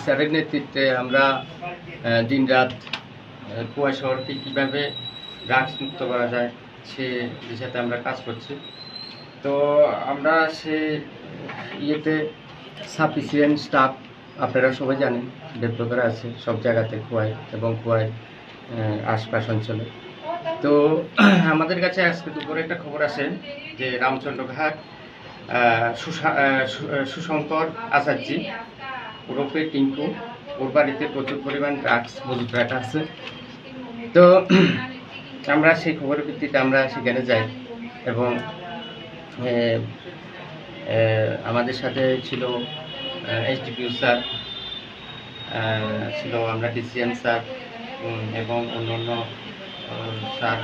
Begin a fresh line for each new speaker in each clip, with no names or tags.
স্যারের নেতৃত্বে আমরা দিনরাত কুয়া শহরকে কীভাবে ড্রাগস মুক্ত করা যায় সে বিষয়তে আমরা কাজ করছি। তো আমরা সে ইয়েতে সাফিসিয়েন্ট স্টাফ আপনারা সবাই জানেন ডেভেলপার আছে সব জায়গাতে কুয়ায় এবং কুয়ায় আশপাশ অঞ্চলে। তো আমাদের কাছে আজকে দুপুরে একটা খবর আসে যে রামচন্দ্রঘাট সুশঙ্কর আচার্যি ওরফে টিঙ্কু ওর বাড়িতে প্রচুর পরিমাণ ড্রাগস মজুত রাখা আছে। তো আমরা সেই খবরের ভিত্তিতে আমরা সেখানে যাই এবং আমাদের সাথে ছিল এসডিপিও স্যার, ছিল আমরা ডিসিএম স্যার এবং অন্যান্য স্যার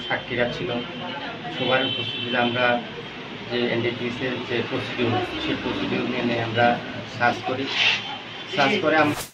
সাক্ষীরা ছিল। সবার উপস্থিতিতে আমরা যে এনডিপিএসের যে প্রসিডিউর সেই প্রসিডিউর নিয়ে আমরা সার্চ করে আমরা